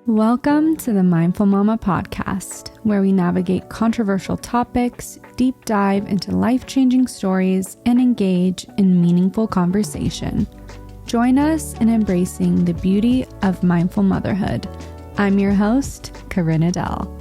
Welcome to the Mindful Mama podcast, where we navigate controversial topics, deep dive into life-changing stories, and engage in meaningful conversation. Join us in embracing the beauty of mindful motherhood. I'm your host, Corinne Adele.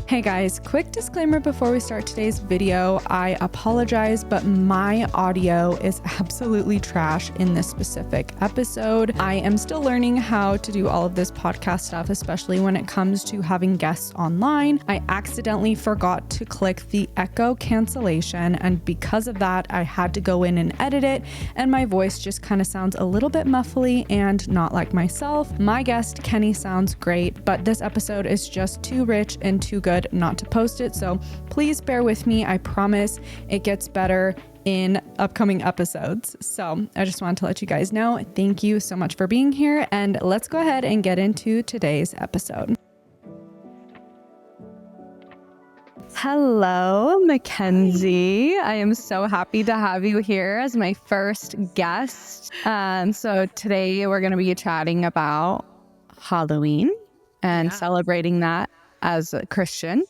Hey guys, quick disclaimer before we start today's video. I apologize, but my audio is absolutely trash in this specific episode. I am still learning how to do all of this podcast stuff, especially when it comes to having guests online. I accidentally forgot to click the echo cancellation, and because of that, I had to go in and edit it, and my voice just kind of sounds a little bit muffly and not like myself. My guest, Kenny, sounds great, but this episode is just too rich and too good not to post it, so please bear with me. I promise it gets better in upcoming episodes. So I just wanted to let you guys know. Thank you so much for being here, and let's go ahead and get into today's episode. Hello, Mackenzie. I am so happy to have you here as my first guest. So today we're going to be chatting about Halloween and celebrating that as a Christian.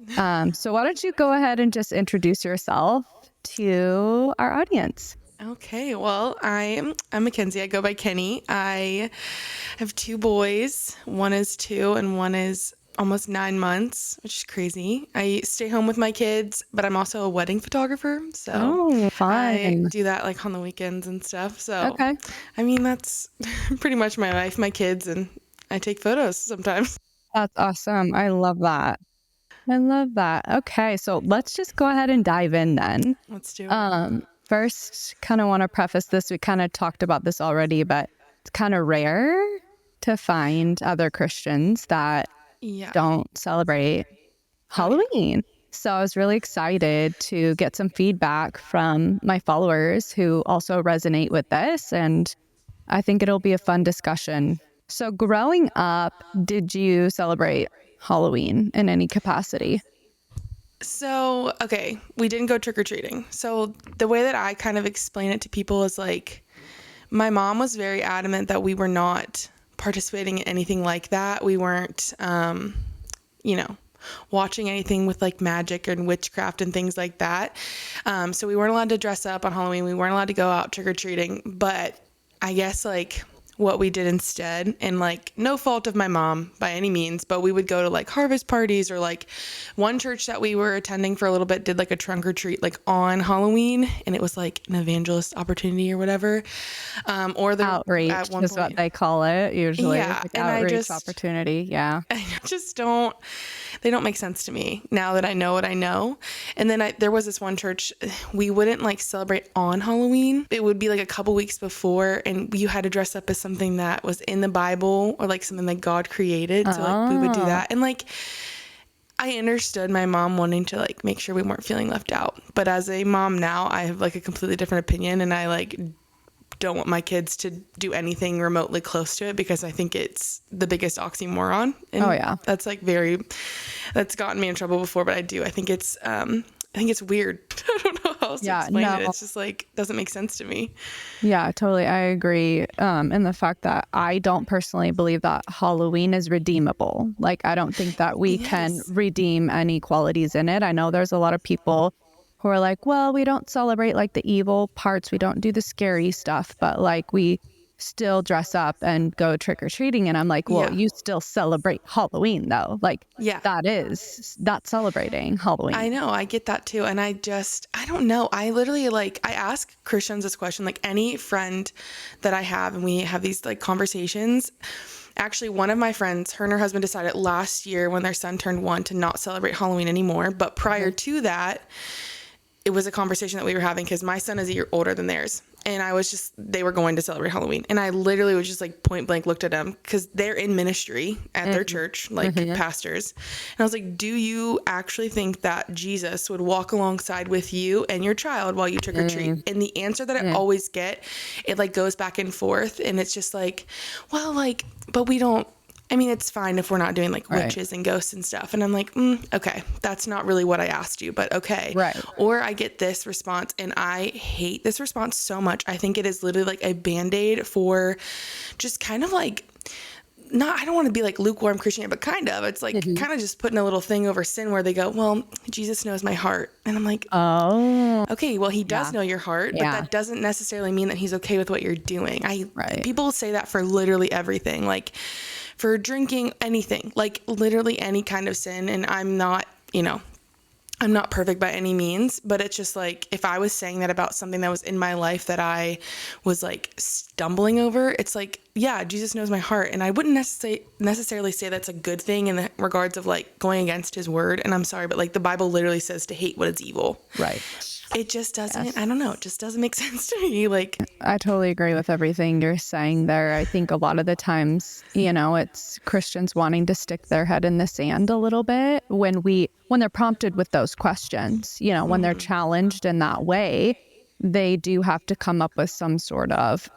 So why don't you go ahead and just introduce yourself to our audience? Okay, well, I'm Mackenzie. I go by Kenny. I have two boys. One is 2 and one is almost 9 months, which is crazy. I stay home with my kids, but I'm also a wedding photographer. So fun. I do that like on the weekends and stuff. So Okay. I mean, that's pretty much my life, my kids, and I take photos sometimes. That's awesome. I love that. Okay, so let's just go ahead and dive in then. Let's do it. First, kind of want to preface this. We kind of talked about this already, but it's kind of rare to find other Christians that don't celebrate Halloween. So I was really excited to get some feedback from my followers who also resonate with this, and I think it'll be a fun discussion. So growing up, did you celebrate Halloween in any capacity? So, okay, we didn't go trick-or-treating. So the way that I kind of explain it to people is like, my mom was very adamant that we were not participating in anything like that. We weren't, watching anything with like magic and witchcraft and things like that. So we weren't allowed to dress up on Halloween. We weren't allowed to go out trick-or-treating. But I guess like what we did instead, and like no fault of my mom by any means, but we would go to like harvest parties, or like one church that we were attending for a little bit did like a trunk or treat like on Halloween, and it was like an evangelist opportunity or whatever, or the outreach at one is point, what they call it usually. yeah, like and outreach opportunity. Yeah, I just don't, they don't make sense to me now that I know what I know. And then there was this one church, we wouldn't like celebrate on Halloween. It would be like a couple weeks before, and you had to dress up as something that was in the Bible or like something that God created. So like we would do that. And like, I understood my mom wanting to like make sure we weren't feeling left out. But as a mom now, I have like a completely different opinion, and I like don't want my kids to do anything remotely close to it, because I think it's the biggest oxymoron. And that's like that's gotten me in trouble before, but I think it's weird. I don't know how else to explain it. It's just like, doesn't make sense to me. Yeah, totally. I agree. And the fact that I don't personally believe that Halloween is redeemable. Like, I don't think that we can redeem any qualities in it. I know there's a lot of people who are like, well, we don't celebrate like the evil parts. We don't do the scary stuff, but like we still dress up and go trick-or-treating. And I'm like, well, you still celebrate Halloween though. Like, that's celebrating Halloween. I know, I get that too. And I don't know. I literally I ask Christians this question, like any friend that I have, and we have these like conversations. Actually, one of my friends, her and her husband decided last year when their son turned 1 to not celebrate Halloween anymore. But prior to that, it was a conversation that we were having, because my son is a year older than theirs. And they were going to celebrate Halloween. And I literally was just like point blank looked at them, because they're in ministry at their church, like pastors. And I was like, do you actually think that Jesus would walk alongside with you and your child while you trick or treat? And the answer that I always get, it like goes back and forth. And it's just like, well, like, but we don't, I mean, it's fine if we're not doing like witches and ghosts and stuff. And I'm like, okay, that's not really what I asked you, but okay. Right. Or I get this response, and I hate this response so much. I think it is literally like a Band-Aid for just kind of like I don't want to be like lukewarm Christianity, but kind of. It's like kind of just putting a little thing over sin where they go, well, Jesus knows my heart. And I'm like, oh, okay, well, he does know your heart, but that doesn't necessarily mean that he's okay with what you're doing. People say that for literally everything, like for drinking, anything, like literally any kind of sin. And I'm not, I'm not perfect by any means, but it's just like, if I was saying that about something that was in my life that I was like stumbling over, it's like, yeah, Jesus knows my heart. And I wouldn't necessarily say that's a good thing in the regards of like going against his word. And I'm sorry, but like the Bible literally says to hate what is evil. Right. It just doesn't, I don't know. It just doesn't make sense to me. Like, I totally agree with everything you're saying there. I think a lot of the times, it's Christians wanting to stick their head in the sand a little bit when they're prompted with those questions, when they're challenged in that way, they do have to come up with some sort of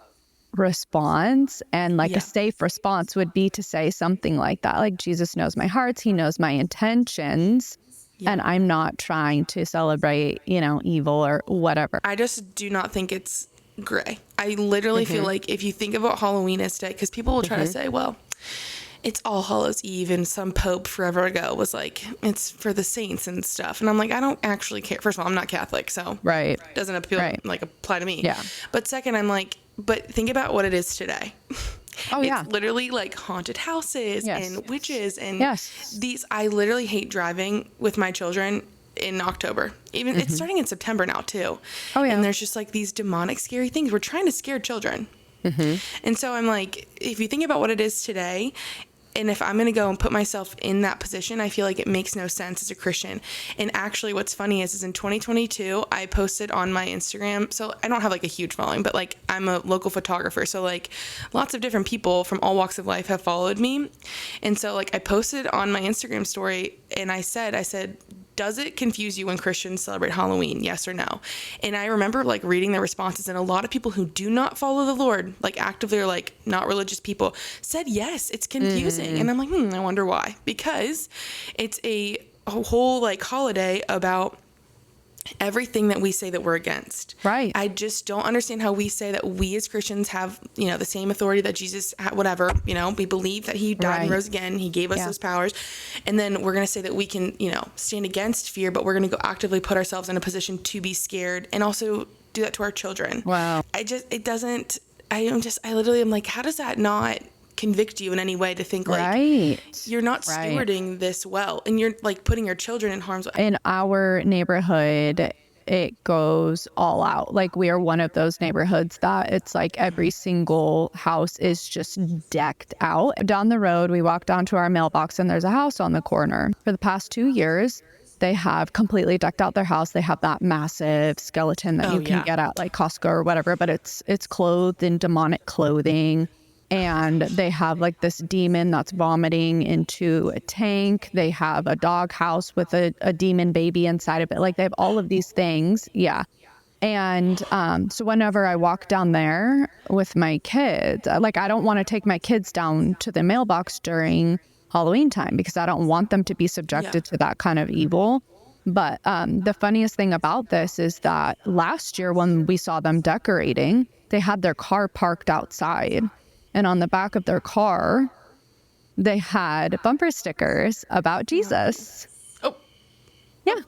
response. And like a safe response would be to say something like that, like, Jesus knows my heart, he knows my intentions. Yeah. And I'm not trying to celebrate, evil or whatever. I just do not think it's gray. I literally feel like if you think about Halloween as today, because people will try to say, well, it's All Hallows Eve, and some pope forever ago was like, it's for the saints and stuff. And I'm like, I don't actually care. First of all, I'm not Catholic, so it doesn't apply to me. Yeah. But second, I'm like, but think about what it is today. Oh, it's literally like haunted houses and witches and these. I literally hate driving with my children in October. Even it's starting in September now too. Oh yeah. And there's just like these demonic, scary things. We're trying to scare children. And so I'm like, if you think about what it is today, and if I'm going to go and put myself in that position, I feel like it makes no sense as a Christian. And actually what's funny is in 2022, I posted on my Instagram. So I don't have like a huge following, but like I'm a local photographer. So like lots of different people from all walks of life have followed me. And so like I posted on my Instagram story and I said, does it confuse you when Christians celebrate Halloween? Yes or no? And I remember like reading the responses, and a lot of people who do not follow the Lord, like actively or like not religious people, said yes, it's confusing. And I'm like, I wonder why. Because it's a whole like holiday about everything that we say that we're against. Right. I just don't understand how we say that we as Christians have, the same authority that Jesus had, whatever, we believe that he died and rose again. He gave us those powers. And then we're going to say that we can, stand against fear, but we're going to go actively put ourselves in a position to be scared and also do that to our children. Wow. I literally am like, how does that not convict you in any way to think like you're not stewarding this well, and you're like putting your children in harm's way? In our neighborhood, it goes all out. Like we are one of those neighborhoods that it's like every single house is just decked out. Down the road, we walk down to our mailbox and there's a house on the corner. For the past 2 years, they have completely decked out their house. They have that massive skeleton that you can get at like Costco or whatever, but it's clothed in demonic clothing. And they have like this demon that's vomiting into a tank. They have a dog house with a demon baby inside of it. Like they have all of these things. Yeah. And so whenever I walk down there with my kids, like I don't want to take my kids down to the mailbox during Halloween time because I don't want them to be subjected to that kind of evil. But the funniest thing about this is that last year when we saw them decorating, they had their car parked outside. And on the back of their car, they had bumper stickers about Jesus. Oh. Yeah.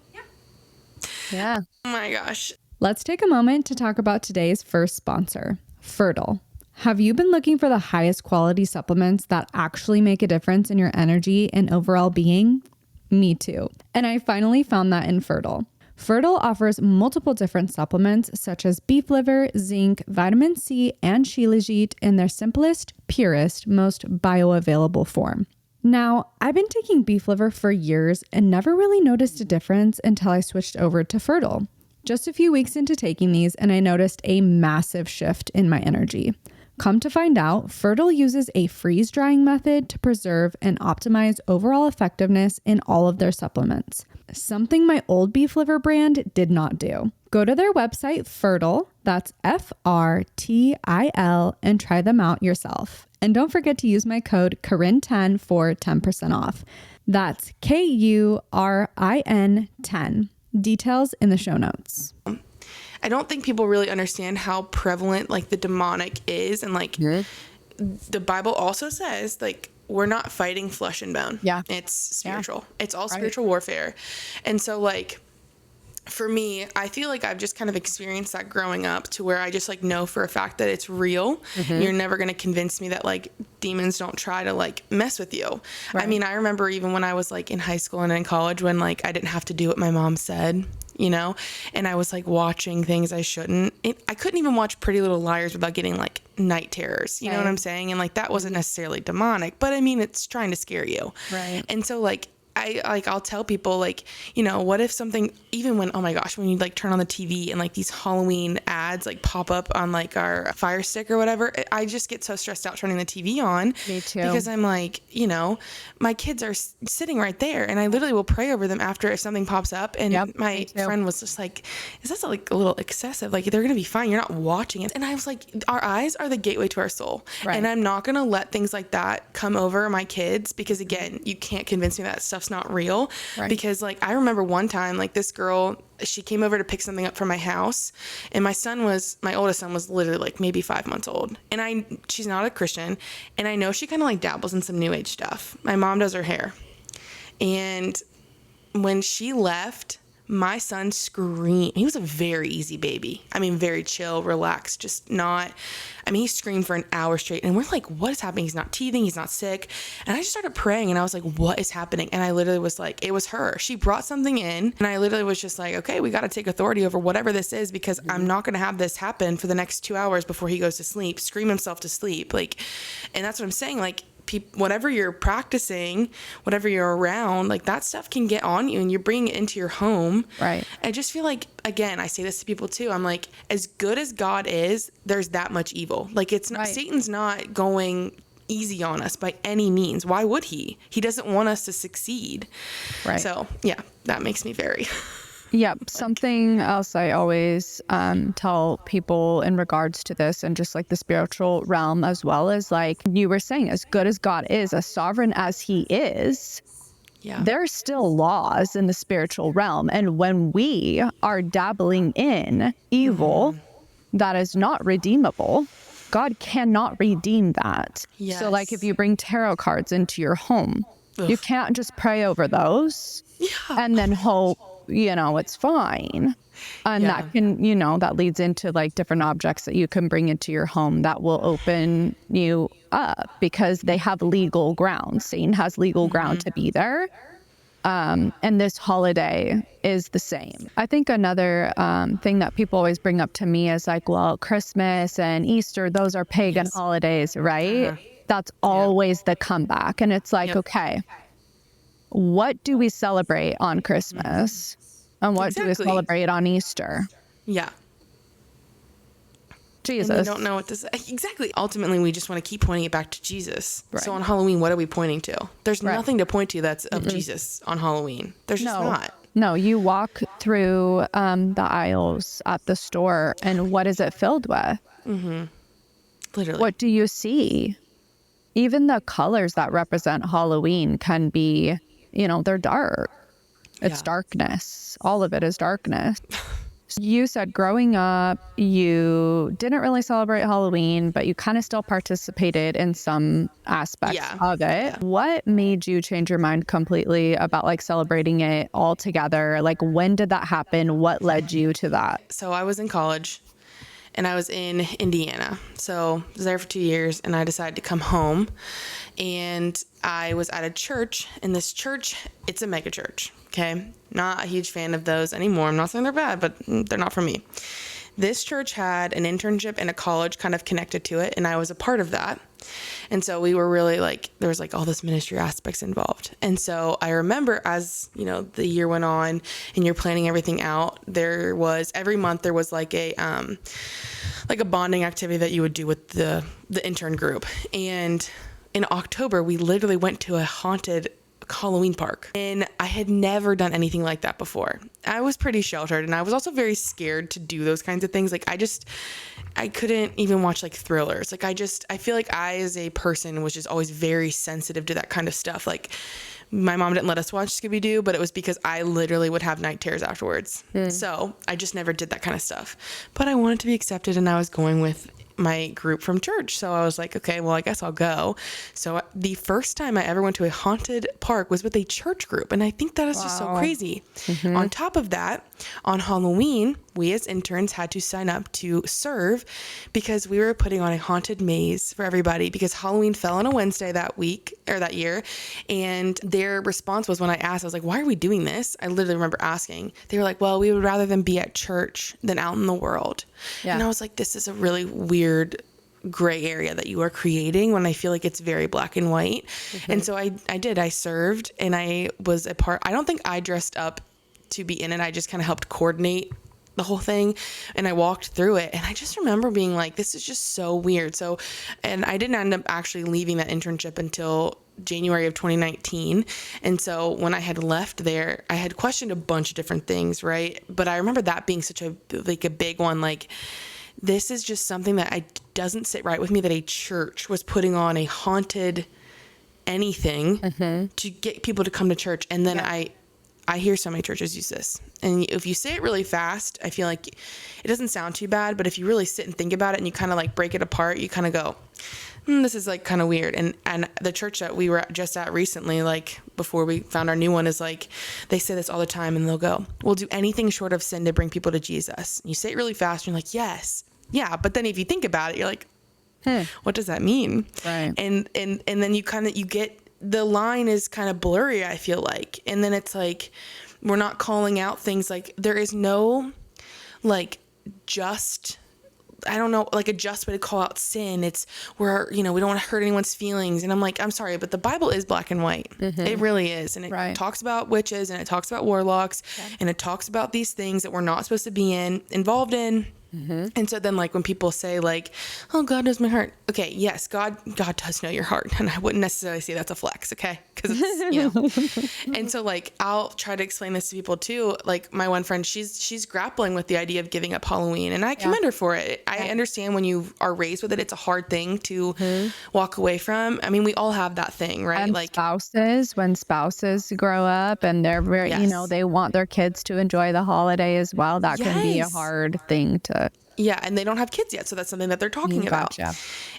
Yeah. Oh my gosh. Let's take a moment to talk about today's first sponsor, FRTIL. Have you been looking for the highest quality supplements that actually make a difference in your energy and overall being? Me too. And I finally found that in FRTIL. FRTIL offers multiple different supplements such as beef liver, zinc, vitamin C, and shilajit in their simplest, purest, most bioavailable form. Now, I've been taking beef liver for years and never really noticed a difference until I switched over to FRTIL. Just a few weeks into taking these, and I noticed a massive shift in my energy. Come to find out, FRTIL uses a freeze-drying method to preserve and optimize overall effectiveness in all of their supplements. Something my old beef liver brand did not do. Go to their website, FRTIL, that's FRTIL, and try them out yourself. And don't forget to use my code Corinne10 for 10% off. That's KURIN 10. Details in the show notes. I don't think people really understand how prevalent like the demonic is, and like the Bible also says, like, we're not fighting flesh and bone. Yeah. It's spiritual. Yeah. It's all spiritual warfare. And so, like, for me, I feel like I've just kind of experienced that growing up, to where I just, like, know for a fact that it's real. Mm-hmm. You're never going to convince me that, like, demons don't try to, like, mess with you. Right. I mean, I remember even when I was, like, in high school and in college, when, like, I didn't have to do what my mom said, you know, and I was, like, watching things I shouldn't. I couldn't even watch Pretty Little Liars without getting, like, night terrors. You know what I'm saying? And, like, that wasn't necessarily demonic, but I mean, it's trying to scare you. Right. And so, like, I'll tell people, like, you know, what if something, even when, oh my gosh, when you, like, turn on the TV and, like, these Halloween ads, like, pop up on, like, our Fire Stick or whatever, I just get so stressed out turning the TV on. Me too. Because I'm like, you know, my kids are sitting right there, and I literally will pray over them after if something pops up. And my friend was just like, is that, like, a little excessive? Like, they're going to be fine. You're not watching it. And I was like, our eyes are the gateway to our soul. Right. And I'm not going to let things like that come over my kids, because, again, you can't convince me that stuff's not real. Right. Because, like, I remember one time, like, this girl, she came over to pick something up from my house, and my oldest son was literally, like, maybe 5 months old, and she's not a Christian, and I know she kind of, like, dabbles in some new age stuff. My mom does her hair, and when she left, my son screamed. He was a very easy baby. I mean, very chill, relaxed, he screamed for an hour straight. And we're like, what is happening? He's not teething. He's not sick. And I just started praying, and I was like, what is happening? And I literally was like, it was her. She brought something in, and I literally was just like, okay, we got to take authority over whatever this is, because I'm not going to have this happen for the next 2 hours before he goes to sleep, scream himself to sleep. Like, and that's what I'm saying. Like, whatever you're practicing, whatever you're around, like, that stuff can get on you, and you're bringing it into your home. Right. I just feel like, again, I say this to people too. I'm like, as good as God is, there's that much evil. Like, it's not, Satan's not going easy on us by any means. Why would he? He doesn't want us to succeed. Right. So yeah, that makes me very... Yep. Something else I always tell people in regards to this, and just, like, the spiritual realm as well, is, like you were saying, as good as God is, as sovereign as he is, there are still laws in the spiritual realm. And when we are dabbling in evil that is not redeemable, God cannot redeem that. Yes. So, like, if you bring tarot cards into your home, you can't just pray over those and then hope, you know, it's fine. And that can, you know, that leads into, like, different objects that you can bring into your home that will open you up, because they have legal ground. Satan has legal ground to be there. And this holiday is the same. I think another thing that people always bring up to me is, like, well, Christmas and Easter, those are pagan holidays, right? That's always the comeback. And it's like, okay, what do we celebrate on Christmas? And what do we celebrate on Easter? Yeah. Jesus. And we don't know what to say. Exactly. Ultimately, we just want to keep pointing it back to Jesus. Right. So on Halloween, what are we pointing to? There's nothing to point to that's of Jesus on Halloween. There's just not. No, you walk through the aisles at the store, and what is it filled with? Mm-hmm. Literally. What do you see? Even the colors that represent Halloween can be, you know, they're dark. It's darkness. All of it is darkness. You said growing up, you didn't really celebrate Halloween, but you kind of still participated in some aspects of it. Yeah. What made you change your mind completely about, like, celebrating it all together? Like, when did that happen? What led you to that? So I was in college, and I was in Indiana. So I was there for 2 years, and I decided to come home. And I was at a church, and this church, it's a mega church, okay? Not a huge fan of those anymore. I'm not saying they're bad, but they're not for me. This church had an internship and a college kind of connected to it, and I was a part of that. And so we were really, like, there was, like, all this ministry aspects involved. And so I remember, as, you know, the year went on and you're planning everything out, every month there was like a bonding activity that you would do with the intern group. And in October, we literally went to a haunted Halloween park, and I had never done anything like that before. I was pretty sheltered, and I was also very scared to do those kinds of things. Like, I couldn't even watch, like, thrillers. Like, I feel like I, as a person, was just always very sensitive to that kind of stuff. Like, my mom didn't let us watch Scooby-Doo, but it was because I literally would have night terrors afterwards. So I just never did that kind of stuff. But I wanted to be accepted, and I was going with my group from church. So I was like, okay, well, I guess I'll go. So the first time I ever went to a haunted park was with a church group. And I think that is just so crazy. On top of that, on Halloween, we as interns had to sign up to serve because we were putting on a haunted maze for everybody because Halloween fell on a Wednesday that week or that year. And their response was, when I asked, I was like, why are we doing this? I literally remember asking. They were like, well, we would rather them be at church than out in the world. Yeah. And I was like, this is a really weird gray area that you are creating when I feel like it's very black and white. And so I did. I served and I was a part. I don't think I dressed up to be in it. I just kind of helped coordinate the whole thing, and I walked through it, and I just remember being like, this is just so weird. So, and I didn't end up actually leaving that internship until January of 2019. And so when I had left there, I had questioned a bunch of different things, right? But I remember that being such a big one. Like, this is just something that doesn't sit right with me, that a church was putting on a haunted anything to get people to come to church. And then I hear so many churches use this. And if you say it really fast, I feel like it doesn't sound too bad. But if you really sit and think about it and you kind of like break it apart, you kind of go, this is like kind of weird. And the church that we were just at recently, like before we found our new one, is like, they say this all the time, and they'll go, we'll do anything short of sin to bring people to Jesus. And you say it really fast and you're like, yes. Yeah. But then if you think about it, you're like, what does that mean? Right. And then you get, the line is kind of blurry, I feel like. And then it's like, we're not calling out things like, there is no like just, I don't know, like a just way to call out sin. It's where, we don't want to hurt anyone's feelings. And I'm like, I'm sorry, but the Bible is black and white. It really is. And it talks about witches, and it talks about warlocks, and it talks about these things that we're not supposed to be involved in. And so then, like, when people say like, oh, God knows my heart. Okay. Yes. God does know your heart. And I wouldn't necessarily say that's a flex. Okay. Cause it's, and so like, I'll try to explain this to people too. Like my one friend, she's grappling with the idea of giving up Halloween, and I commend her for it. I understand when you are raised with it, it's a hard thing to walk away from. I mean, we all have that thing, right? And like when spouses grow up and they're very, they want their kids to enjoy the holiday as well. That can be a hard thing to. Yeah. And they don't have kids yet. So that's something that they're talking about.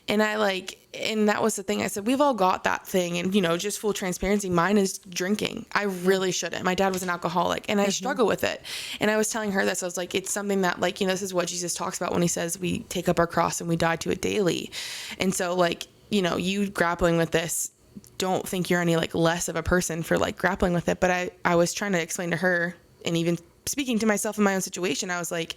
And and that was the thing. I said, we've all got that thing. And, just full transparency, mine is drinking. I really shouldn't. My dad was an alcoholic, and I struggle with it. And I was telling her this. I was like, it's something that like, this is what Jesus talks about when he says we take up our cross and we die to it daily. And so like, you grappling with this, don't think you're any like less of a person for like grappling with it. But I was trying to explain to her, and even speaking to myself in my own situation, I was like,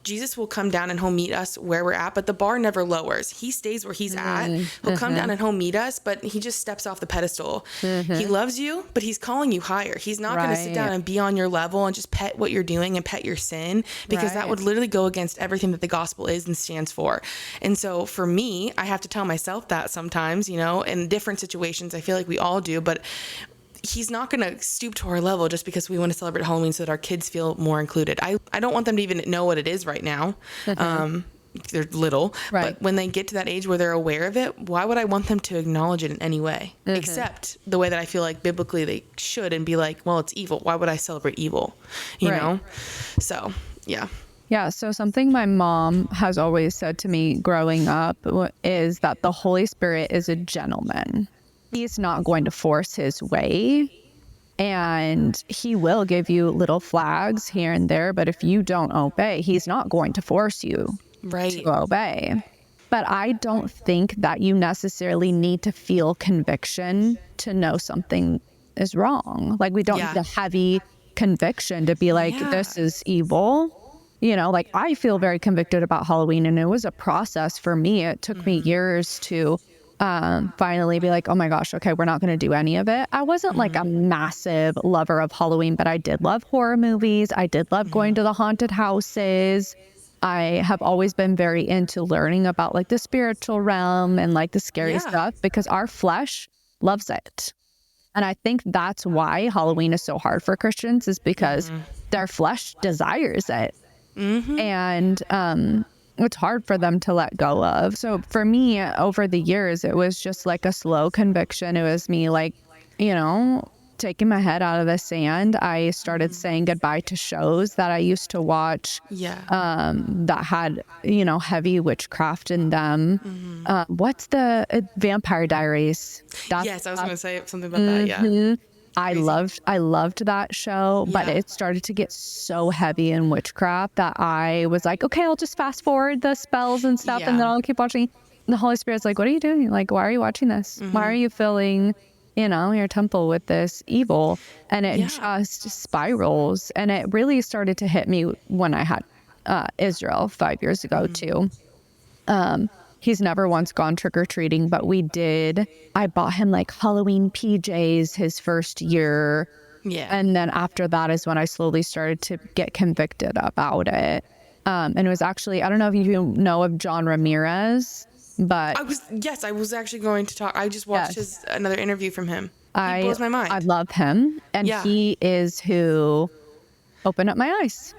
Jesus will come down and he'll meet us where we're at, but the bar never lowers. He stays where he's at. He'll come down and he'll meet us, but he just steps off the pedestal. He loves you, but he's calling you higher. He's not going to sit down and be on your level and just pet what you're doing and pet your sin, because that would literally go against everything that the gospel is and stands for. And so for me, I have to tell myself that sometimes, in different situations. I feel like we all do, but he's not going to stoop to our level just because we want to celebrate Halloween so that our kids feel more included. I don't want them to even know what it is right now. They're little, but when they get to that age where they're aware of it, why would I want them to acknowledge it in any way, except the way that I feel like biblically they should, and be like, well, it's evil. Why would I celebrate evil? You know? So, yeah. Yeah. So something my mom has always said to me growing up is that the Holy Spirit is a gentleman. He's not going to force his way, and he will give you little flags here and there. But if you don't obey, he's not going to force you to obey. But I don't think that you necessarily need to feel conviction to know something is wrong. Like, we don't need a heavy conviction to be like, this is evil. Like, I feel very convicted about Halloween, and it was a process for me. It took me years to finally be like, oh my gosh, okay, we're not going to do any of it. I wasn't like a massive lover of Halloween, but I did love horror movies. I did love going to the haunted houses. I have always been very into learning about like the spiritual realm and like the scary stuff, because our flesh loves it. And I think that's why Halloween is so hard for Christians, is because their flesh desires it. And it's hard for them to let go of. So for me, over the years, it was just like a slow conviction. It was me like, taking my head out of the sand. I started saying goodbye to shows that I used to watch that had, heavy witchcraft in them. What's the Vampire Diaries? Yes, I was going to say something about that. Yeah. I loved that show, but it started to get so heavy in witchcraft that I was like, okay, I'll just fast forward the spells and stuff, and then I'll keep watching. The Holy Spirit's like, what are you doing? Like, why are you watching this? Why are you filling, your temple with this evil? And it just spirals. And it really started to hit me when I had Israel 5 years ago too. He's never once gone trick-or-treating, but we did. I bought him like Halloween PJs his first year. Yeah. And then after that is when I slowly started to get convicted about it. And it was actually, I don't know if you know of John Ramirez, but I was actually going to talk. I just watched another interview from him. He blows my mind. I love him. And he is who opened up my eyes.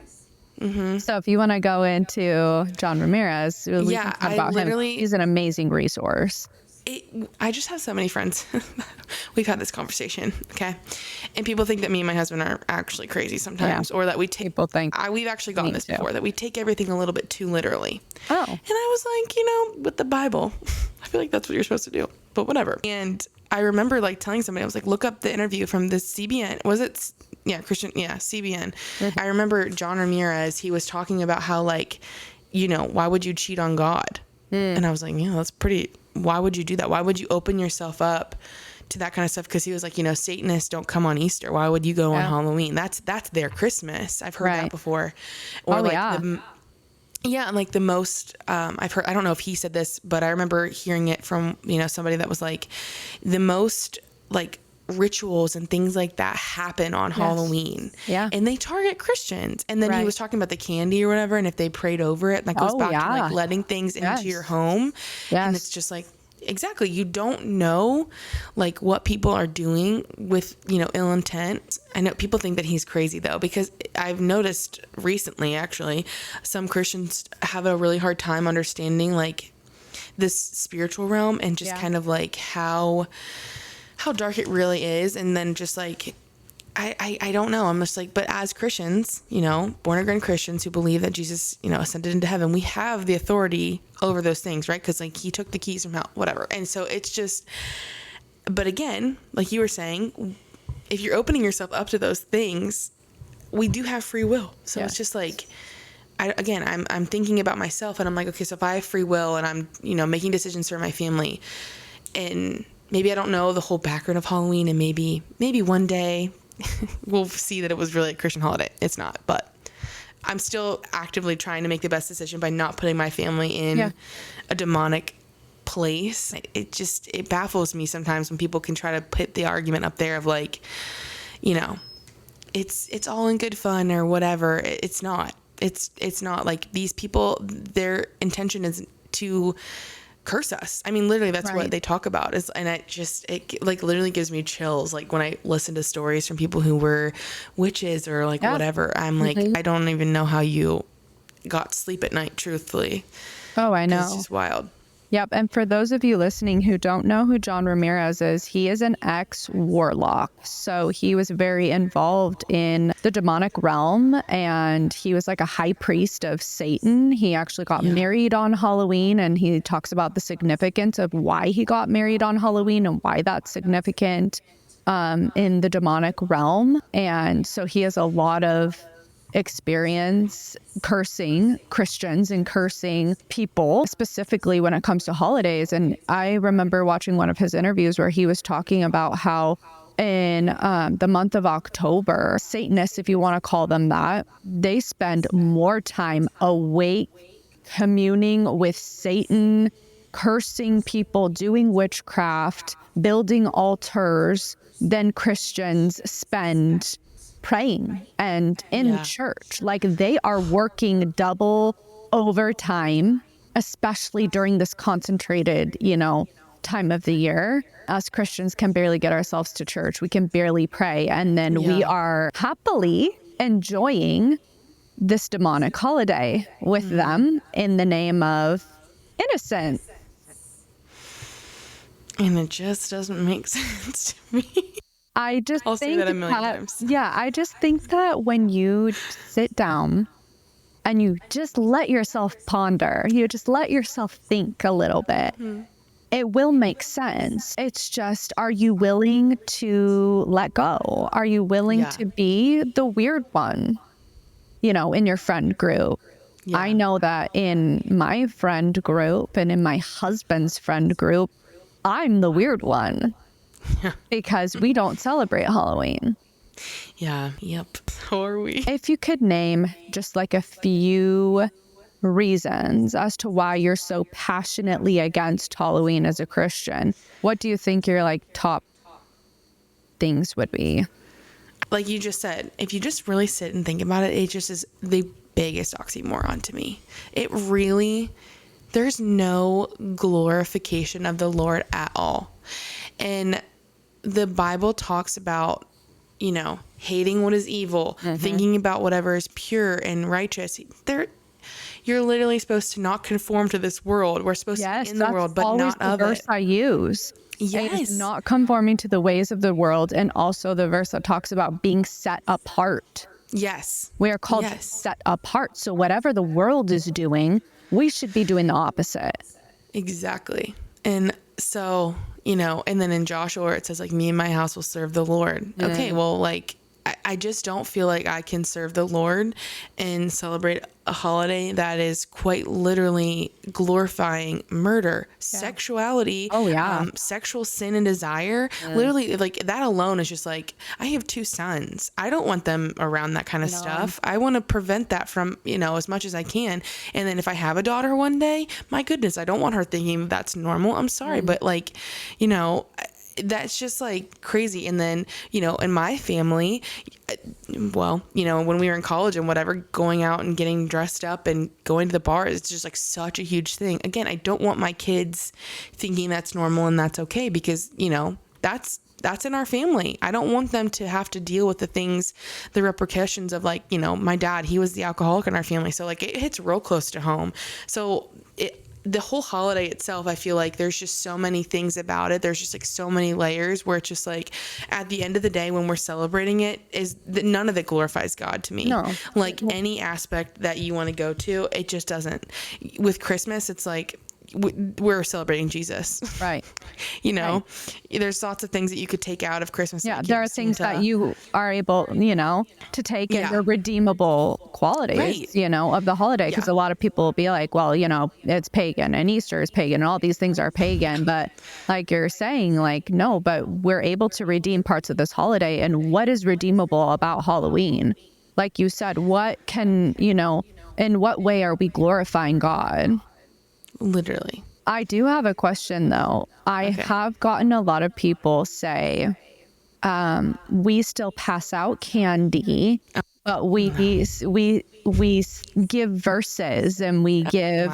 So if you want to go into John Ramirez, we can talk about him. He's an amazing resource. I just have so many friends. We've had this conversation, okay? And people think that me and my husband are actually crazy sometimes, or that we take. People think. We've actually gotten this before, that we take everything a little bit too literally. Oh. And I was like, with the Bible, I feel like that's what you're supposed to do. But whatever. And I remember like telling somebody, I was like, look up the interview from the CBN. Was it? Yeah, Christian. Yeah, CBN. I remember John Ramirez. He was talking about how why would you cheat on God? And I was like, that's pretty. Why would you do that? Why would you open yourself up to that kind of stuff? Because he was like, Satanists don't come on Easter. Why would you go on Halloween? That's their Christmas. I've heard that before. Or and like the most, I've heard, I don't know if he said this, but I remember hearing it from, somebody that was like, the most like rituals and things like that happen on Halloween. Yeah. And they target Christians. And then he was talking about the candy or whatever. And if they prayed over it, that goes back to like letting things into your home. Yes. And it's just like, exactly. You don't know like what people are doing with, ill intent. I know people think that he's crazy though, because I've noticed recently, actually, some Christians have a really hard time understanding like this spiritual realm and just kind of like how dark it really is. And then just like, I don't know. I'm just like, but as Christians, born again Christians who believe that Jesus, ascended into heaven, we have the authority over those things, right? Because like he took the keys from hell, whatever. And so it's just, but again, like you were saying, if you're opening yourself up to those things, we do have free will. So it's just like, I'm thinking about myself and I'm like, okay, so if I have free will and I'm, making decisions for my family, and maybe I don't know the whole background of Halloween, and maybe one day we'll see that it was really a Christian holiday. It's not, but I'm still actively trying to make the best decision by not putting my family in a demonic place. It baffles me sometimes when people can try to put the argument up there of like, it's all in good fun or whatever. It's not. It's not. Like, these people, their intention is to curse us. I mean, literally that's what they talk about and it like literally gives me chills. Like when I listen to stories from people who were witches or like whatever, I'm like, I don't even know how you got sleep at night, truthfully. Oh, I know. It's just wild. Yep. And for those of you listening who don't know who John Ramirez is, he is an ex-warlock. So he was very involved in the demonic realm, and he was like a high priest of Satan. He actually got married on Halloween, and he talks about the significance of why he got married on Halloween and why that's significant in the demonic realm. And so he has a lot of experience cursing Christians and cursing people, specifically when it comes to holidays. And I remember watching one of his interviews where he was talking about how in the month of October, Satanists, if you want to call them that, they spend more time awake, communing with Satan, cursing people, doing witchcraft, building altars than Christians spend praying and in church. Like, they are working double overtime, especially during this concentrated, time of the year. Us Christians can barely get ourselves to church. We can barely pray. And then we are happily enjoying this demonic holiday with them in the name of innocence. And it just doesn't make sense to me. I just I'll think say that a million times. Yeah, I just think that when you sit down and you just let yourself ponder, you just let yourself think a little bit, it will make sense. It's just, are you willing to let go? Are you willing to be the weird one, in your friend group? Yeah. I know that in my friend group and in my husband's friend group, I'm the weird one because we don't celebrate Halloween. Yeah. Yep. So are we. If you could name just like a few reasons as to why you're so passionately against Halloween as a Christian, what do you think your like top things would be? Like you just said, if you just really sit and think about it, it just is the biggest oxymoron to me. It really, there's no glorification of the Lord at all. And the Bible talks about, hating what is evil, thinking about whatever is pure and righteous. You're literally supposed to not conform to this world. We're supposed to be in the world, but not of it. Verse I use. Yes. Is not conforming to the ways of the world, and also the verse that talks about being set apart. Yes. We are called to set apart. So whatever the world is doing, we should be doing the opposite. Exactly. And so, and then in Joshua it says like, me and my house will serve the Lord. Okay, well, like, I just don't feel like I can serve the Lord and celebrate a holiday that is quite literally glorifying murder, sexuality, sexual sin and desire. Literally, like, that alone is just like, I have 2 sons. I don't want them around that kind of stuff. I want to prevent that from, as much as I can. And then if I have a daughter one day, my goodness, I don't want her thinking that's normal. I'm sorry, but like, that's just like crazy. And then, in my family, well, when we were in college and whatever, going out and getting dressed up and going to the bar is just like such a huge thing. Again, I don't want my kids thinking that's normal and that's okay because, that's in our family. I don't want them to have to deal with the repercussions of like, my dad, he was the alcoholic in our family. So like it hits real close to home. So the whole holiday itself, I feel like there's just so many things about it. There's just like so many layers where it's just like at the end of the day, when we're celebrating it, none of it glorifies God to me. No. Like any aspect that you want to go to, it just doesn't. With Christmas, it's like we're celebrating Jesus. Right. There's lots of things that you could take out of Christmas. Yeah, there are things that you are able, to take in the redeemable qualities, of the holiday. Because a lot of people will be like, well, it's pagan and Easter is pagan and all these things are pagan. But like you're saying, like, no, but we're able to redeem parts of this holiday. And what is redeemable about Halloween? Like you said, what can, in what way are we glorifying God? Literally. I do have a question though. I have gotten a lot of people say, we still pass out candy, but we give verses and we give,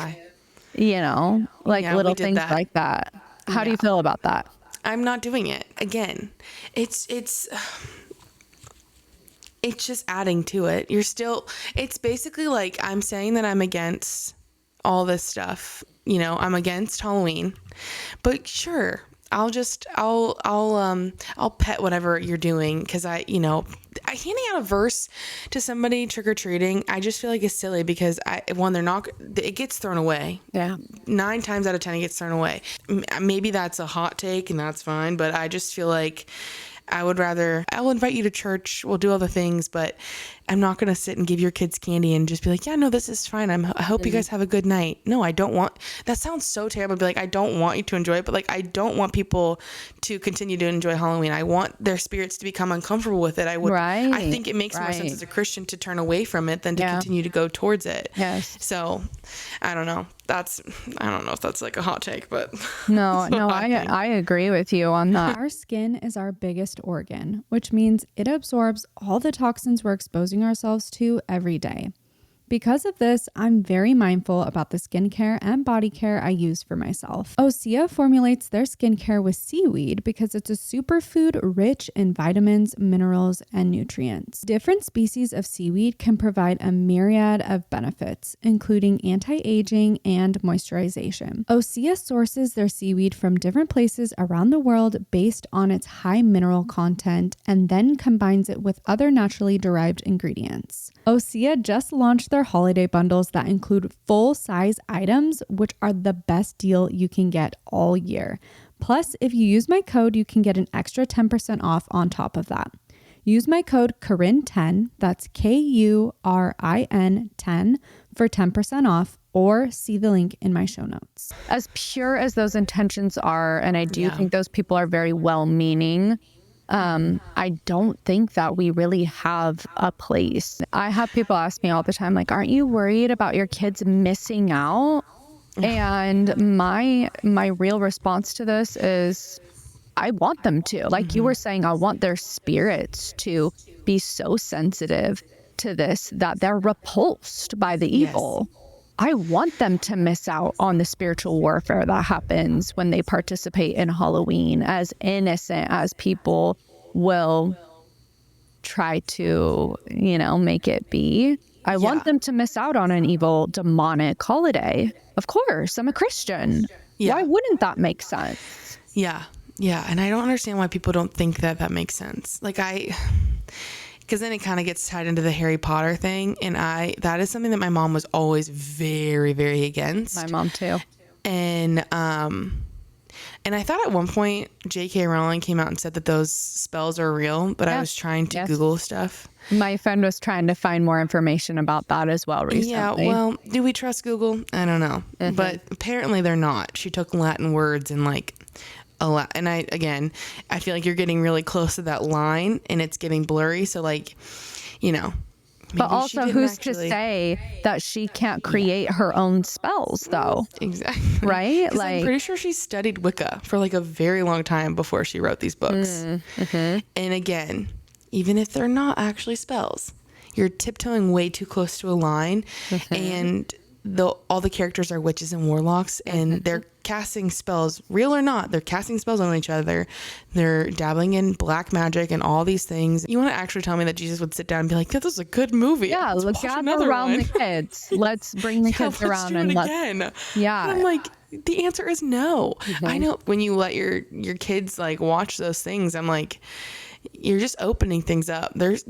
little things like that. How do you feel about that? I'm not doing it. Again, it's just adding to it. It's basically like I'm saying that I'm against all this stuff. I'm against Halloween, but sure, I'll pet whatever you're doing. Cause I handing out a verse to somebody trick-or-treating, I just feel like it's silly because it gets thrown away. Yeah. 9 times out of 10, it gets thrown away. Maybe that's a hot take and that's fine, but I just feel like I'll invite you to church. We'll do all the things, but I'm not going to sit and give your kids candy and just be like, yeah, no, this is fine. I hope you guys have a good night. No, I don't want, that sounds so terrible to be like, I don't want you to enjoy it, but like, I don't want people to continue to enjoy Halloween. I want their spirits to become uncomfortable with it. I think it makes more sense as a Christian to turn away from it than to continue to go towards it. Yes. So I don't know. I don't know if that's like a hot take, but no, I agree with you on that. Our skin is our biggest organ, which means it absorbs all the toxins we're exposing ourselves to every day. Because of this, I'm very mindful about the skincare and body care I use for myself. Osea formulates their skincare with seaweed because it's a superfood rich in vitamins, minerals, and nutrients. Different species of seaweed can provide a myriad of benefits, including anti-aging and moisturization. Osea sources their seaweed from different places around the world based on its high mineral content and then combines it with other naturally derived ingredients. Osea just launched their holiday bundles that include full-size items, which are the best deal you can get all year. Plus, if you use my code, you can get an extra 10% off on top of that. Use my code Corinne10, that's KURIN 10 for 10% off, or see the link in my show notes. As pure as those intentions are, and I do think those people are very well-meaning, I don't think that we really have a place. I have people ask me all the time, like, aren't you worried about your kids missing out? And my real response to this is, I want them to. Like you were saying, I want their spirits to be so sensitive to this that they're repulsed by the evil. I want them to miss out on the spiritual warfare that happens when they participate in Halloween, as innocent as people will try to, make it be. I want them to miss out on an evil, demonic holiday. Of course, I'm a Christian. Why wouldn't that make sense? Yeah. And I don't understand why people don't think that makes sense. Because then it kind of gets tied into the Harry Potter thing. And that is something that my mom was always very, very against. My mom too. And I thought at one point J.K. Rowling came out and said that those spells are real, but I was trying to Google stuff. My friend was trying to find more information about that as well recently. Yeah, well, do we trust Google? I don't know. But apparently they're not. She took Latin words and and I feel like you're getting really close to that line and it's getting blurry. So but also, who's to say that she can't create her own spells, though? Exactly. Right? I'm pretty sure she studied Wicca for a very long time before she wrote these books. And again, even if they're not actually spells, you're tiptoeing way too close to a line. And all the characters are witches and warlocks, and they're casting spells, real or not. They're casting spells on each other. They're dabbling in black magic and all these things. You want to actually tell me that Jesus would sit down and be like, "This is a good movie. Yeah, let's gather around the kids. Let's bring the kids around and again." Yeah, and I'm like, the answer is no. I know when you let your kids watch those things, I'm like, you're just opening things up. There's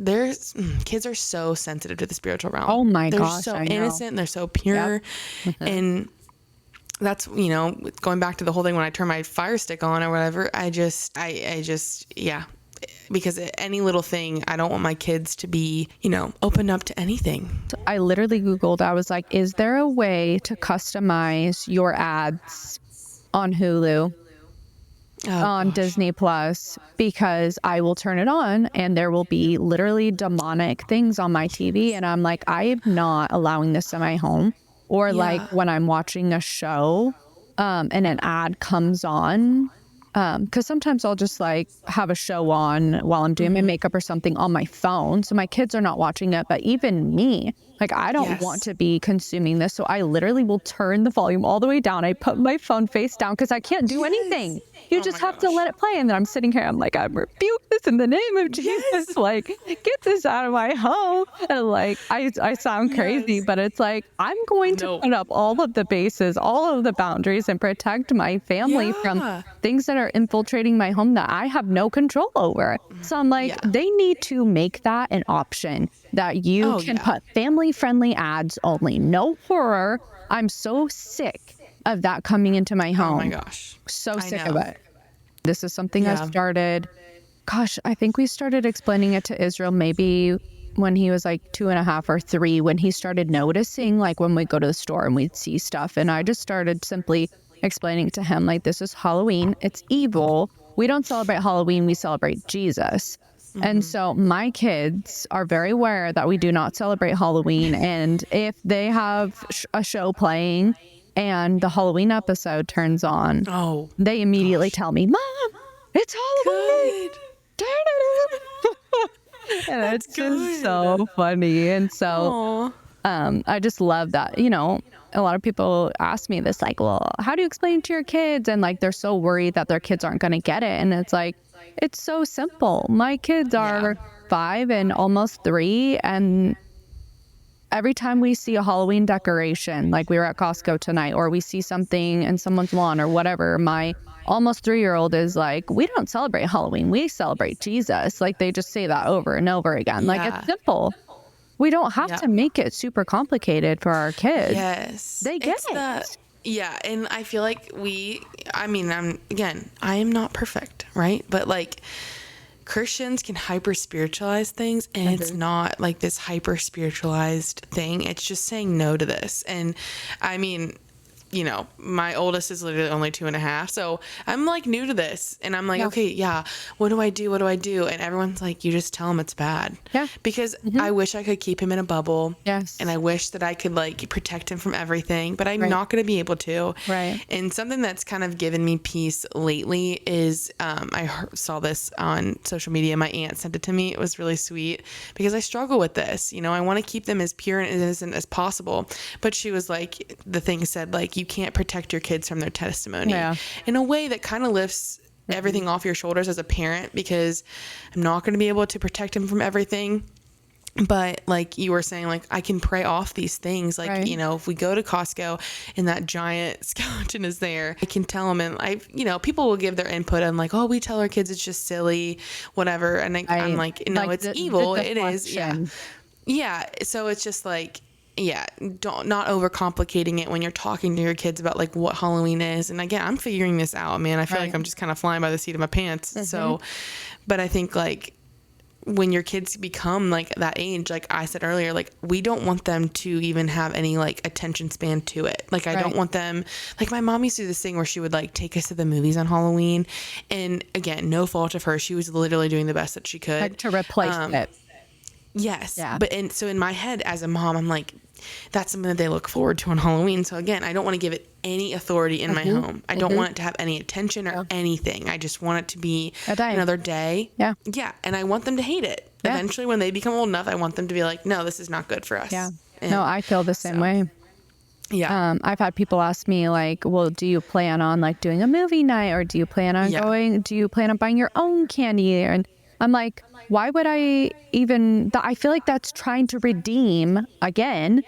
kids are so sensitive to the spiritual realm. Oh my gosh, they're so innocent. And they're so pure. And that's, going back to the whole thing when I turn my fire stick on or whatever, I just, because any little thing, I don't want my kids to be, open up to anything. I literally Googled, I was like, is there a way to customize your ads on Hulu? Disney Plus, because I will turn it on and there will be literally demonic things on my TV, and I'm like, I am not allowing this in my home. Or when I'm watching a show and an ad comes on, because sometimes I'll just have a show on while I'm doing my makeup or something on my phone, so my kids are not watching it. But even me, I don't want to be consuming this, so I literally will turn the volume all the way down. I put my phone face down because I can't do anything. You just have to let it play. And then I'm sitting here, I'm like, I rebuke this in the name of Jesus. Get this out of my home. And I sound crazy, but it's I'm going to put up all of the bases, all of the boundaries, and protect my family from things that are infiltrating my home that I have no control over. So I'm they need to make that an option, that you can put family-friendly ads only, no horror. I'm so sick of that coming into my home. Oh my gosh. So sick of it. This is something I started, I think we started explaining it to Israel maybe when he was 2.5 or 3, when he started noticing, when we go to the store and we'd see stuff. And I just started simply explaining to him, this is Halloween. It's evil. We don't celebrate Halloween. We celebrate Jesus. And so my kids are very aware that we do not celebrate Halloween. And if they have a show playing and the Halloween episode turns on, they immediately tell me, "Mom, it's Halloween." And it's just so funny. And so I just love that, you know, a lot of people ask me this, like, well, how do you explain it to your kids? And like, they're so worried that their kids aren't going to get it. And it's like, it's so simple. My kids are 5 and almost 3. And every time we see a Halloween decoration, like we were at Costco tonight, or we see something in someone's lawn or whatever, my almost 3-year-old is like, we don't celebrate Halloween. We celebrate Jesus. Like, they just say that over and over again. Yeah. Like, it's simple. We don't have to make it super complicated for our kids. Yes. They get it. Yeah. And I feel like I am not perfect, right? But like, Christians can hyper spiritualize things, and it's not like this hyper spiritualized thing. It's just saying no to this. And I mean, you know, my oldest is literally only 2.5. So I'm like new to this, and I'm like, okay, what do I do? What do I do? And everyone's like, you just tell him it's bad. Yeah. Because I wish I could keep him in a bubble. Yes. And I wish that I could like protect him from everything, but I'm not going to be able to. Right. And something that's kind of given me peace lately is, I saw this on social media. My aunt sent it to me. It was really sweet because I struggle with this. You know, I want to keep them as pure and innocent as possible. But she was like, the thing said, like, you can't protect your kids from their testimony in a way that kind of lifts everything off your shoulders as a parent, because I'm not going to be able to protect them from everything. But like you were saying, like, I can pray off these things. Like, you know, if we go to Costco and that giant skeleton is there, I can tell them, and you know, people will give their input on like, oh, we tell our kids it's just silly, whatever. And I'm like, no, it's evil. It is. Yeah. Yeah. So it's just like, not overcomplicating it when you're talking to your kids about like what Halloween is. And again, I'm figuring this out, man. I feel like I'm just kind of flying by the seat of my pants. So, but I think like when your kids become like that age, like I said earlier, like we don't want them to even have any like attention span to it. Like I don't want them, like my mom used to do this thing where she would like take us to the movies on Halloween. And again, no fault of her. She was literally doing the best that she could. Like to replace it. Yes. Yeah. But so in my head as a mom, I'm like, that's something that they look forward to on Halloween. So again, I don't want to give it any authority in my home. I don't want it to have any attention or anything. I just want it to be another day. Yeah. Yeah. And I want them to hate it. Yeah. Eventually, when they become old enough, I want them to be like, no, this is not good for us. Yeah. And no, I feel the same way. Yeah. I've had people ask me like, well, do you plan on like doing a movie night, or do you plan on do you plan on buying your own candy? And I'm like, why would I even, I feel like that's trying to redeem, again,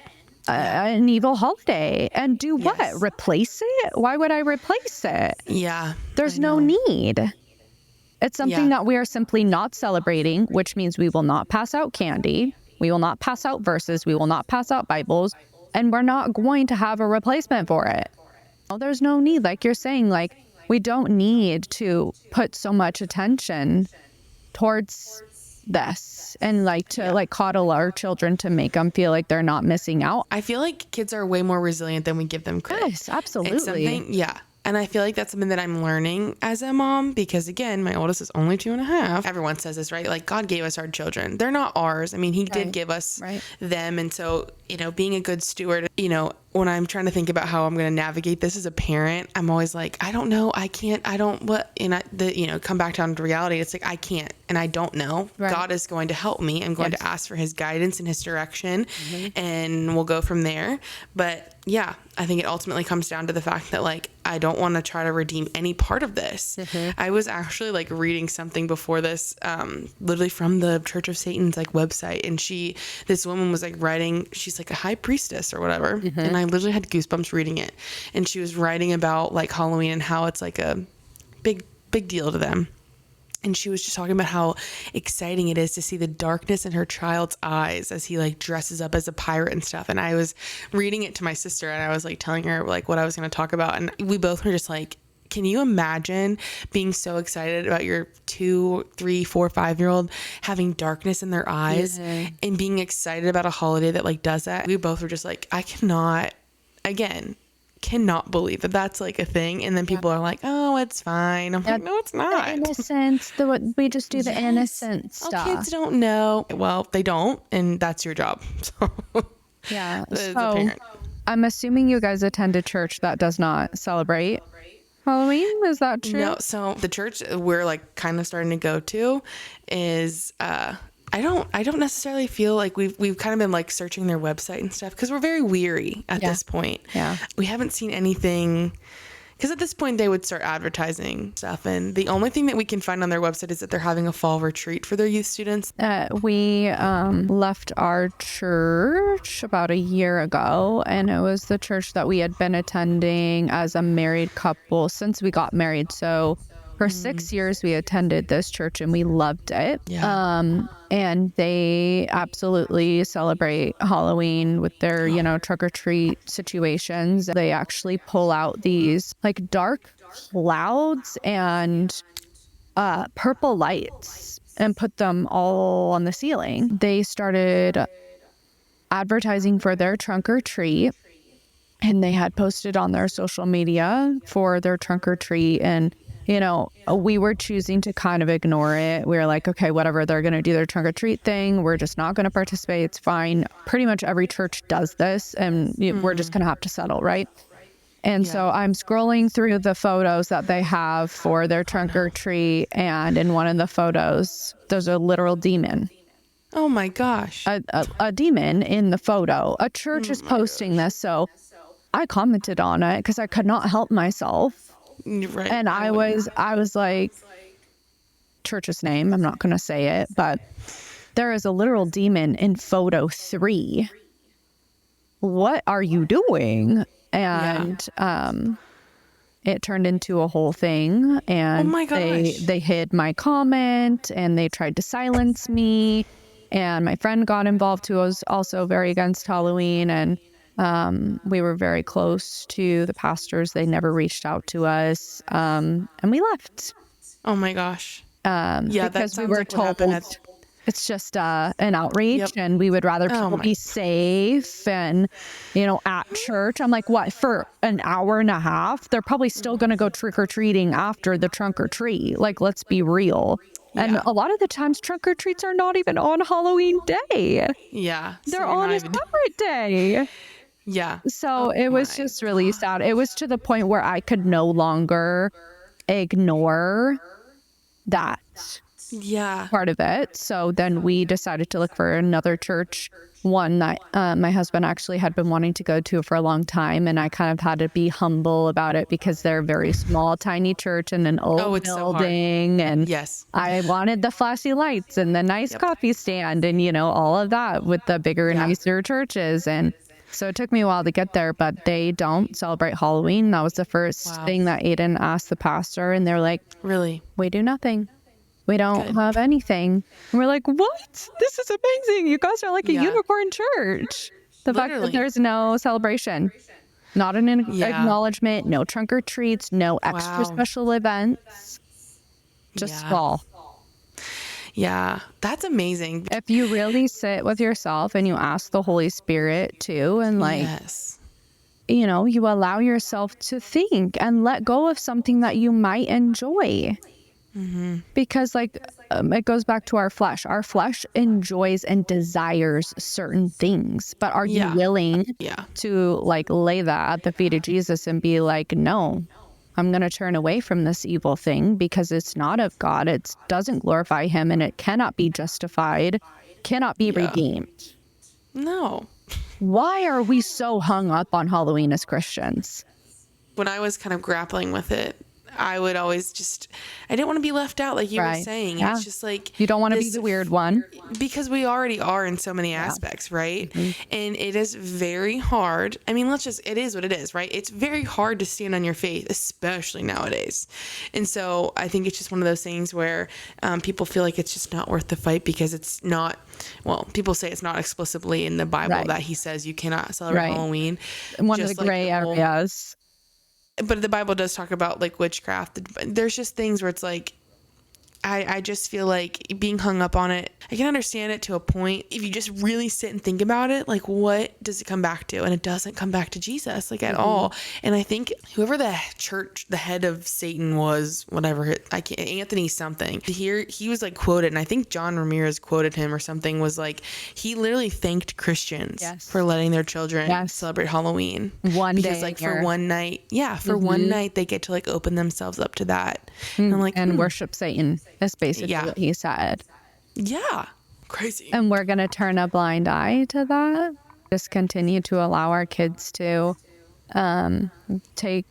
an evil holiday. And do what? Replace it? Why would I replace it? Yeah. There's no need. It's something that we are simply not celebrating, which means we will not pass out candy. We will not pass out verses. We will not pass out Bibles. And we're not going to have a replacement for it. Well, there's no need. Like you're saying, like, we don't need to put so much attention towards this and like to like coddle our children to make them feel like they're not missing out. I feel like kids are way more resilient than we give them credit. Yes, absolutely. And I feel like that's something that I'm learning as a mom, because again, my oldest is only 2.5. Everyone says this, right? Like God gave us our children. They're not ours. I mean, he did give us them. And so, you know, being a good steward, you know, when I'm trying to think about how I'm going to navigate this as a parent, I'm always like, I don't know. I can't, I don't, what, and you know, come back down to reality. It's like, I can't, and I don't know. God is going to help me. I'm going to ask for his guidance and his direction, and we'll go from there. But yeah, I think it ultimately comes down to the fact that like, I don't want to try to redeem any part of this. I was actually like reading something before this, literally from the Church of Satan's like website. And this woman was like writing, she's like a high priestess or whatever. And I literally had goosebumps reading it. And she was writing about like Halloween and how it's like a big deal to them. And she was just talking about how exciting it is to see the darkness in her child's eyes as he like dresses up as a pirate and stuff. And I was reading it to my sister, and I was like telling her like what I was going to talk about. And we both were just like, can you imagine being so excited about your 2, 3, 4, 5-year-old having darkness in their eyes and being excited about a holiday that like does that? We both were just like, I cannot believe that that's like a thing. And then people are like, oh, it's fine. I'm like, no, it's not. The innocence, we just do the innocent stuff. Kids don't know. Well, they don't, and that's your job. So yeah. So I'm assuming you guys attend a church that does not celebrate Halloween. Is that true? No. So the church we're like kind of starting to go to is I don't necessarily feel like we've kind of been like searching their website and stuff because we're very weary at this point. Yeah. We haven't seen anything, because at this point they would start advertising stuff, and the only thing that we can find on their website is that they're having a fall retreat for their youth students. We left our church about a year ago, and it was the church that we had been attending as a married couple since we got married. So for 6 years we attended this church and we loved it. Yeah. And they absolutely celebrate Halloween with their, trick or treat situations. They actually pull out these like dark clouds and purple lights and put them all on the ceiling. They started advertising for their trunk or treat, and they had posted on their social media for their trunk or treat. And we were choosing to kind of ignore it. We were like, okay, whatever, they're going to do their trunk or treat thing. We're just not going to participate. It's fine. Pretty much every church does this, and we're just going to have to settle, right? And so I'm scrolling through the photos that they have for their trunk or treat, and in one of the photos, there's a literal demon. Oh my gosh. A demon in the photo. A church is posting this, so I commented on it because I could not help myself. Right. And I was like, church's name, I'm not going to say it, but there is a literal demon in photo 3. What are you doing? And it turned into a whole thing. And oh my gosh. They hid my comment, and they tried to silence me. And my friend got involved, who was also very against Halloween. And we were very close to the pastors. They never reached out to us. And we left. Oh my gosh. Because we were told it's just an outreach, and we would rather people be safe and, at church. I'm like, what, for an hour and a half? They're probably still going to go trick-or-treating after the trunk or treat. Like, let's be real. And a lot of the times trunk or treats are not even on Halloween day. Yeah. They're on a separate day. Yeah. So it was just really sad. It was to the point where I could no longer ignore that part of it. So then we decided to look for another church, one that my husband actually had been wanting to go to for a long time. And I kind of had to be humble about it because they're a very small, tiny church in an old building. And I wanted the flashy lights and the nice coffee stand and, all of that with the bigger, nicer churches. And so it took me a while to get there, but they don't celebrate Halloween. That was the first thing that Aiden asked the pastor. And they're like, really? We do nothing. We don't have anything. And we're like, what? This is amazing. You guys are like a unicorn church. The fact that there's no celebration, not an acknowledgement, no trunk or treats, no extra special events, just fall. Yeah, that's amazing. If you really sit with yourself and you ask the Holy Spirit too, and you allow yourself to think and let go of something that you might enjoy. Mm-hmm. Because it goes back to our flesh. Our flesh enjoys and desires certain things, but are you willing to lay that at the feet of Jesus and be like, no, I'm going to turn away from this evil thing because it's not of God. It doesn't glorify him, and it cannot be justified, cannot be redeemed. No. Why are we so hung up on Halloween as Christians? When I was kind of grappling with it, I would always I didn't want to be left out, like you were saying. Yeah. It's just like, you don't want to be the weird one. Because we already are in so many aspects, right? Mm-hmm. And it is very hard. I mean, it is what it is, right? It's very hard to stand on your faith, especially nowadays. And so I think it's just one of those things where people feel like it's just not worth the fight because it's not, people say it's not explicitly in the Bible that he says you cannot celebrate Halloween. One of the gray areas. But the Bible does talk about witchcraft. There's just things where it's like, I just feel like being hung up on it, I can understand it to a point. If you just really sit and think about it, what does it come back to? And it doesn't come back to Jesus, at all. And I think whoever the head of Satan was, whatever, Anthony something, he was quoted, and I think John Ramirez quoted him or something, was he literally thanked Christians for letting their children celebrate Halloween. Because for one night, one night they get to open themselves up to that. And worship Satan. That's basically what he said. Yeah. Crazy. And we're going to turn a blind eye to that. Just continue to allow our kids to take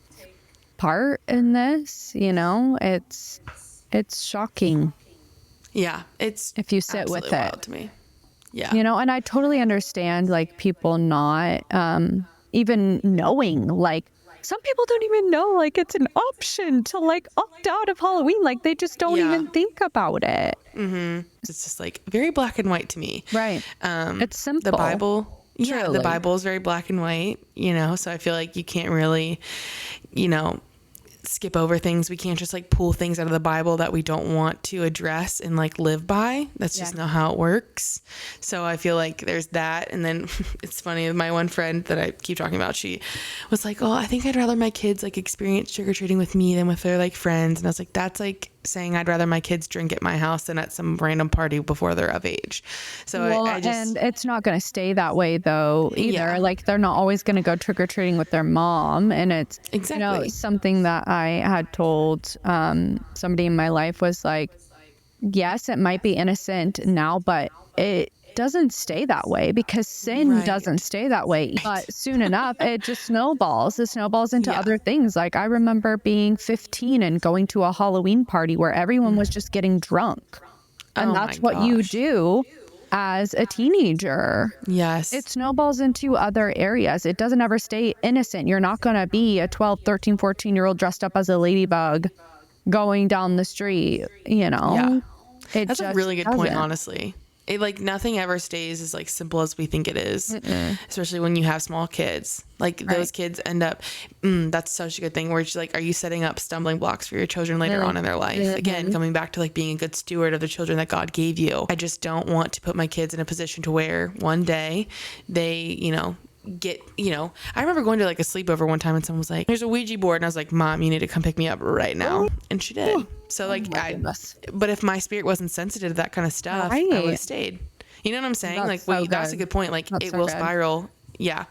part in this. You know, it's shocking. Yeah, it's if you sit with absolutely it wild to me. Yeah. You know, and I totally understand like people not even knowing, like some people don't even know like it's an option to like opt out of Halloween. Like they just don't even think about it. It's just like very black and white to me. Right. It's simple. The Bible. Yeah, Truly. the Bible is very black and white, you know, so I feel like you can't really, you know, skip over things. We can't just like pull things out of the Bible that we don't want to address and like live by. That's just not how it works. So I feel like there's that. And then it's funny, my one friend that I keep talking about, she was like, oh, I think I'd rather my kids like experience trick-or-treating with me than with their like friends. And I was like, that's like saying I'd rather my kids drink at my house than at some random party before they're of age. So I just, and it's not going to stay that way though either. Yeah. Like they're not always going to go trick-or-treating with their mom. And it's Exactly. you know, something that I had told somebody in my life was like, yes, it might be innocent now, but it doesn't stay that way because sin doesn't stay that way. But soon enough, it just snowballs. It snowballs into other things. Like I remember being 15 and going to a Halloween party where everyone was just getting drunk. And that's what you do as a teenager. Yes. It snowballs into other areas. It doesn't ever stay innocent. You're not going to be a 12, 13, 14-year-old dressed up as a ladybug going down the street, you know? Yeah. That's a really good point, honestly. It like nothing ever stays as like simple as we think it is, especially when you have small kids. Like those kids end up, that's such a good thing where it's like, are you setting up stumbling blocks for your children later on in their life? Again, coming back to like being a good steward of the children that God gave you. I just don't want to put my kids in a position to where one day they, you know, get, you know, I remember going to like a sleepover one time and someone was like, there's a Ouija board. And I was like, Mom, you need to come pick me up right now. And she did. So like, but if my spirit wasn't sensitive to that kind of stuff, I would have stayed. You know what I'm saying? That's like, that's a good point. Like it will spiral. Yeah.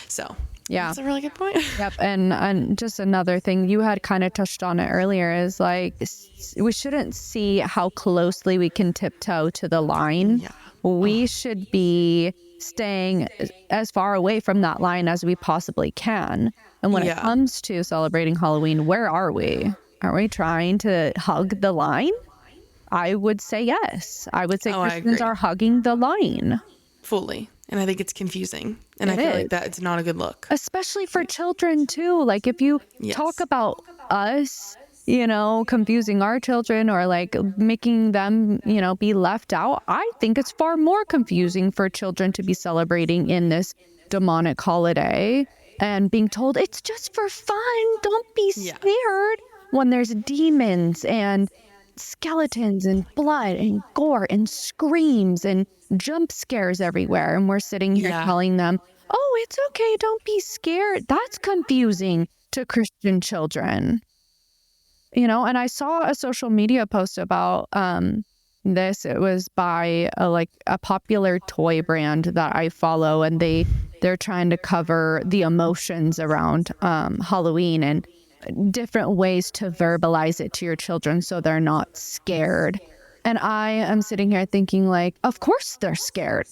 So that's a really good point. Yep. And just another thing you had kind of touched on it earlier is like, we shouldn't see how closely we can tiptoe to the line. Yeah. We should be staying as far away from that line as we possibly can. And when it comes to celebrating Halloween, where are we? Are we trying to hug the line? I would say yes. I would say Christians are hugging the line. Fully. And I think it's confusing. And I feel like that it's not a good look. Especially for children too. Like if you talk about us, you know, confusing our children or like making them, you know, be left out, I think it's far more confusing for children to be celebrating in this demonic holiday and being told it's just for fun. Don't be scared when there's demons and skeletons and blood and gore and screams and jump scares everywhere. And we're sitting here telling them, oh, it's okay. Don't be scared. That's confusing to Christian children. You know, and I saw a social media post about this. It was by a popular toy brand that I follow, and they're trying to cover the emotions around Halloween and different ways to verbalize it to your children so they're not scared. And I am sitting here thinking like, of course they're scared.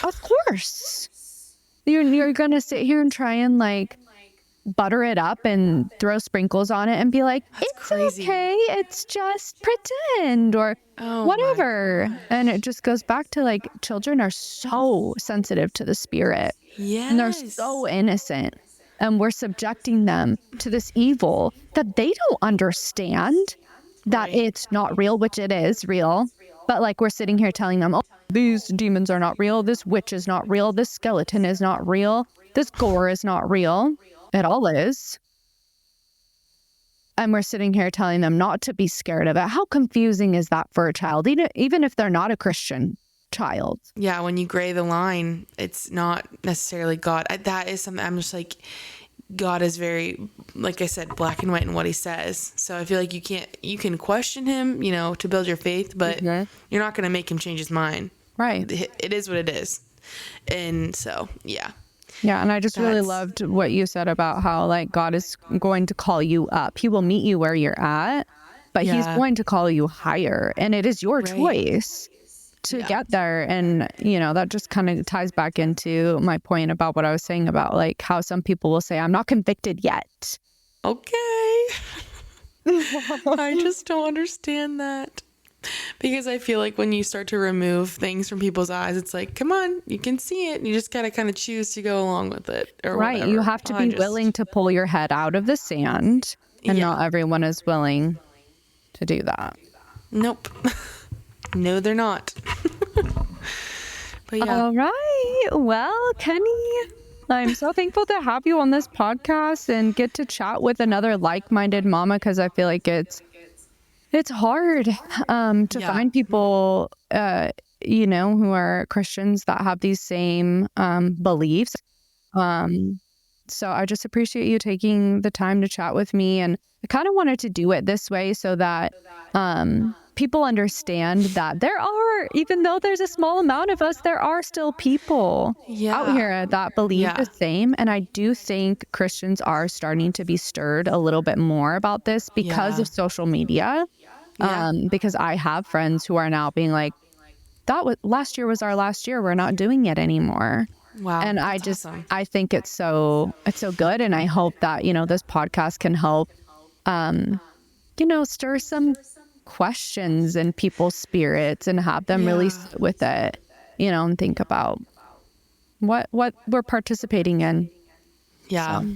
Of course. You're going to sit here and try and like butter it up and throw sprinkles on it and be like, it's okay, it's just pretend or whatever. And it just goes back to like, children are so sensitive to the spirit. Yes. And they're so innocent. And we're subjecting them to this evil that they don't understand that it's not real, which it is real. But like we're sitting here telling them, oh, these demons are not real. This witch is not real. This skeleton is not real. This gore is not real. It all is. And we're sitting here telling them not to be scared of it. How confusing is that for a child, even if they're not a Christian child? Yeah, when you gray the line, it's not necessarily God. That is something I'm just like, God is very, like I said, black and white in what he says. So I feel like you can question him, you know, to build your faith, but you're not going to make him change his mind. Right. It is what it is. And so, yeah. Yeah, and I just really loved what you said about how like God is going to call you up. He will meet you where you're at, but he's going to call you higher, and it is your choice to get there. And, you know, that just kind of ties back into my point about what I was saying about like how some people will say, I'm not convicted yet. Okay. I just don't understand that. Because I feel like when you start to remove things from people's eyes, it's like, come on, you can see it. And you just got to kind of choose to go along with it. Or right. whatever. You have to be willing to pull your head out of the sand. And not everyone is willing to do that. Nope. No, they're not. But All right. Well, Kenny, I'm so thankful to have you on this podcast and get to chat with another like-minded mama, because I feel like it's hard to find people, you know, who are Christians that have these same beliefs. So I just appreciate you taking the time to chat with me. And I kind of wanted to do it this way so that people understand that there are, even though there's a small amount of us, there are still people out here that believe the same. And I do think Christians are starting to be stirred a little bit more about this because of social media. Because I have friends who are now being like, last year was our last year. We're not doing it anymore. Wow. And awesome. I think it's so good. And I hope that, you know, this podcast can help, you know, stir some questions in people's spirits and have them really sit with it, you know, and think about what we're participating in. Yeah. So.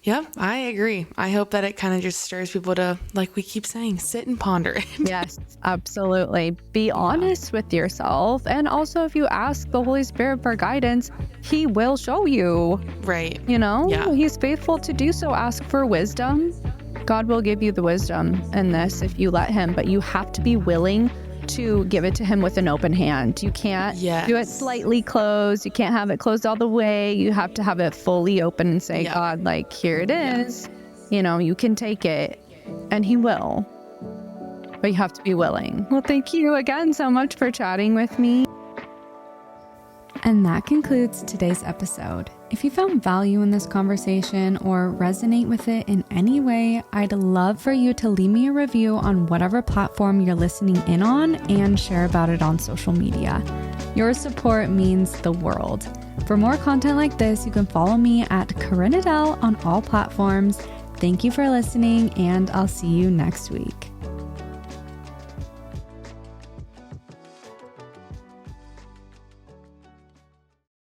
Yeah, I agree. I hope that it kind of just stirs people to, like we keep saying, sit and ponder it. Yes, absolutely. Be honest with yourself. And also, if you ask the Holy Spirit for guidance, he will show you. Right. You know, he's faithful to do so. Ask for wisdom. God will give you the wisdom in this if you let him, but you have to be willing to give it to him with an open hand. You can't do it slightly closed. You can't have it closed all the way. You have to have it fully open and say, God, like, here it is. You know, you can take it, and he will. But you have to be willing. Well, thank you again so much for chatting with me. And that concludes today's episode. If you found value in this conversation or resonate with it in any way, I'd love for you to leave me a review on whatever platform you're listening in on and share about it on social media. Your support means the world. For more content like this, you can follow me at Corinne Adele on all platforms. Thank you for listening, and I'll see you next week.